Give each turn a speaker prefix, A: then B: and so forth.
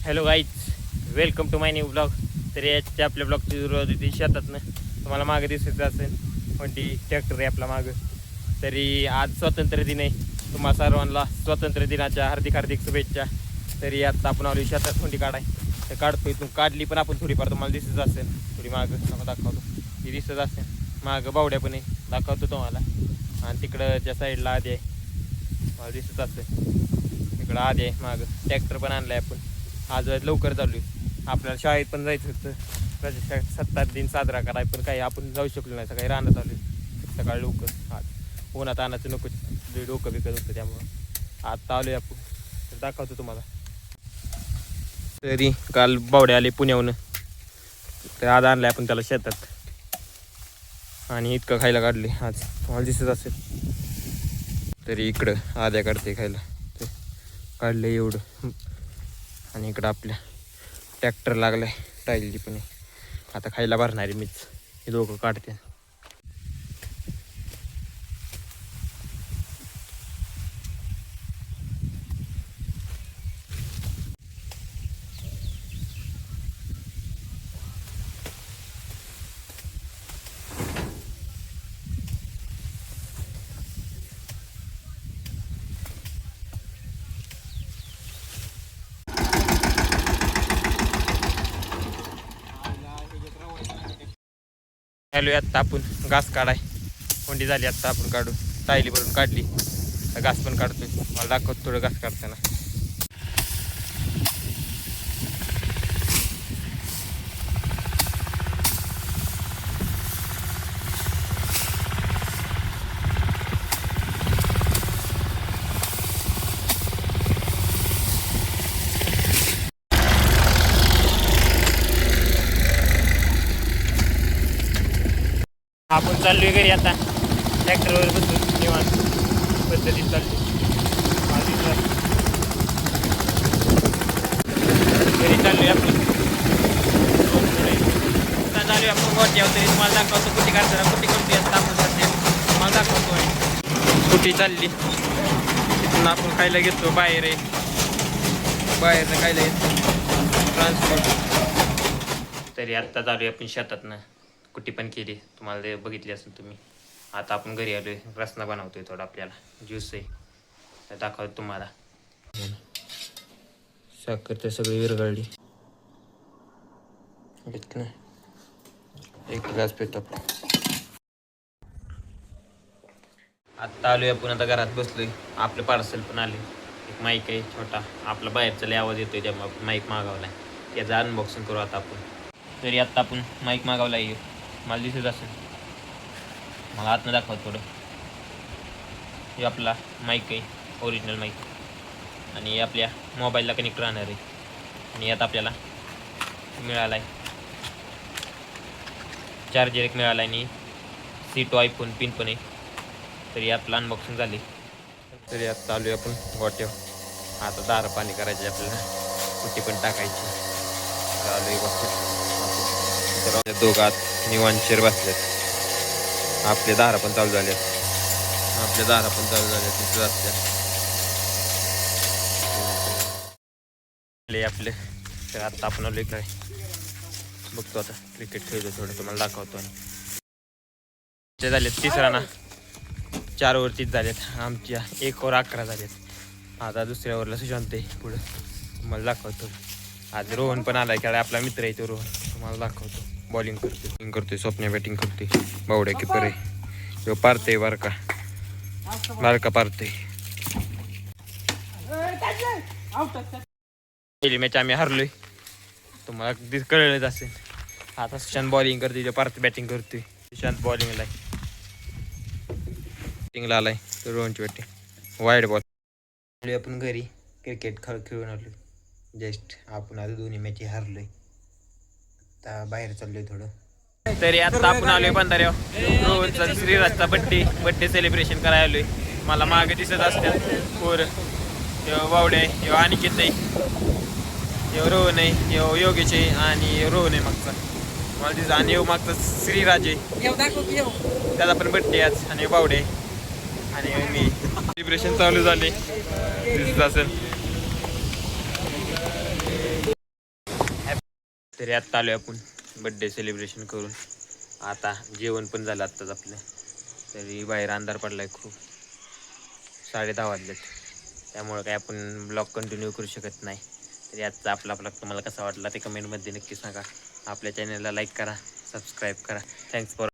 A: Hello guys, welcome to my new blog. तर याच्या आपल्या ब्लॉगची सुरुवात होती शेतातनं. तुम्हाला मागं दिसायचं असेल कोणती ट्रॅक्टर आहे आपला मागं. तरी आज स्वातंत्र्य दिन आहे. तुम्हा सर्वांना स्वातंत्र्य दिनाच्या हार्दिक हार्दिक शुभेच्छा. तरी आता आपण आलो शेतात कोणती काढाय तर काढतोय. तू काढली पण आपण थोडीफार तुम्हाला दिसत असेल. थोडी मागं दाखवतो, ती दिसत असेल मागं बावड्या पण आहे, दाखवतो तुम्हाला. आणि तिकडं साईडला आधी आहे, मला दिसत असेल तिकडं आधी आहे मागं. ट्रॅक्टर पण आणलाय आपण. आज लवकर चालू आहे. आपल्याला शाळेत पण जायचं होतं, प्रजासत्ताक दिन साजरा कराय, पण काही आपण जाऊ शकलो नाही. सकाळी राहण्यात आलो सकाळी लवकर. आज उन्हात आणायचं नको, डोकं बिकत होतं, त्यामुळं आता आलोय आपण. तर दाखवतो तुम्हाला. तरी काल बावडे आले पुण्याहून, तर आज आणलं आपण त्याला शेतात. आणि इतकं खायला काढले आज, तुम्हाला दिसत असेल. तरी इकडं आद्या काढते खायला, ते काढले एवढं. आणि इकडं आपल्या ट्रॅक्टर लागलाय, टाईलची पण आहे. आता खायला भरणारी मीच, हे दोघं काढते. हॅलो, आत्ता आपण घास काढाय कोंडी झाली. आत्ता आपण काढू, टायली भरून काढली, घास पण काढतोय. मला दाखवतो थोडं घास काढताना. आपण चाललोय घरी आता, ट्रॅक्टरवर बसून निवांत पद्धतीत चाललो. घरी चाललोय आपण, चालू आपण गोट तरी तुम्हाला दाखवतो. कुठे काढताना कुठे करतो यात आपण सध्या तुम्हाला दाखवतो. कुठे चालली तिथून आपण खायला घेतो. बाहेर आहे, बाहेरनं खायला येतो ट्रान्सपोर्ट. तरी आत्ता चालू आपण शेतातनं. कुठे पण केली, तुम्हाला ते बघितली असेल तुम्ही. आता आपण घरी आलोय, रसना बनवतोय थोडा, आपल्याला ज्यूस आहे तर दाखवतो तुम्हाला. साखर तर सगळी विरघळली, एक ग्लास पितो. आत्ता आलोय आपण, आता घरात बसलोय. आपलं पार्सल पण आले, एक माईक आहे छोटा. आपला बाहेरचा लय आवाज येतोय, त्यामुळे माईक मागवलाय. त्याचं अनबॉक्सिंग करू आता आपण. तरी आत्ता आपण माईक मागवला आहे, मला दिसत असेल. मला आतनं दाखवत थोडं. हे आपला माईक आहे, ओरिजिनल माईक. आणि आपल्या मोबाईलला कनेक्ट राहणार आहे. आणि यात आपल्याला मिळाला आहे चार्जर एक मिळाला आहे, आणि C2 आयफोन पिन पण आहे. तरी आपलं अनबॉक्सिंग झाली. तरी आता चालू आहे आपण गोट्यावर. आता दार पाणी करायचे आपल्याला, कुठे पण टाकायची. चालू आहे गोट्यावर. दोघात निवांत बसलेत. आपले दारा पण चालू झाले, आपल्या दारा पण चालू झाले. तिथं आपले. तर आता आपण आलो काय बघतो. आता क्रिकेट खेळतो थोडं, तुम्हाला दाखवतो. आणि ते झालेत तिसरा ना, 4 ओव्हर झालेत आमच्या. 1 ओव्हर 11 झालेत. आता दुसऱ्या ओव्हरला सुशांत आहे पुढं, तुम्हाला दाखवतो. आज रोहन पण आलाय खेळाय, आपला मित्र आहे तो रोहन, तुम्हाला दाखवतो. बॉलिंग करतोय स्वप्न, बॅटिंग करतोय. बावड्या किपर आहे तो, पारतय बारका पारतय. पहिली मॅच आम्ही हरलोय, तुम्हाला कळलंच असेल. आता सुशांत बॉलिंग करतोय, पार्थ बॅटिंग करतोय. सुशांत बॉलिंगला बॅटिंगला आलाय, तो रोहनची बॅटिंग वाईड बॉल. आपण घरी क्रिकेट खेळून आलो जस्ट. आपण आता दोन्ही मॅच हरलोय, आता बाहेर चाललोय थोडं. तरी आता आपण आलोय बंधाऱ्यावर. रोहनचा श्रीराजचा बड्डे सेलिब्रेशन करायला आलोय. मला मागे दिसत असतात पोरं. तेव्हा बावडे आहे, तेव्हा अनिकेत आहे, तेव्हा रोहन आहे, तेव्हा योगेश आहे, आणि रोहन आहे मागचा. मला दिसत. आणि मागचा श्रीराज आहे, त्याचा पण बड्डे आज. आणि बावडे आणि मी. सेलिब्रेशन चालू झाले, दिसत असेल. तरी आत्ता आलो आपण बड्डे सेलिब्रेशन करून. आता जेवण पण झालं आत्ताच आपलं. तरी बाहेर अंधार पडला आहे खूप, 10:30 वाजलेत. त्यामुळं काय आपण ब्लॉग कंटिन्यू करू शकत नाही. तरी आजचा आपला ब्लॉग तुम्हाला कसा वाटला ते कमेंटमध्ये नक्की सांगा. आपल्या चॅनलला लाईक करा, सबस्क्राईब करा. Thanks for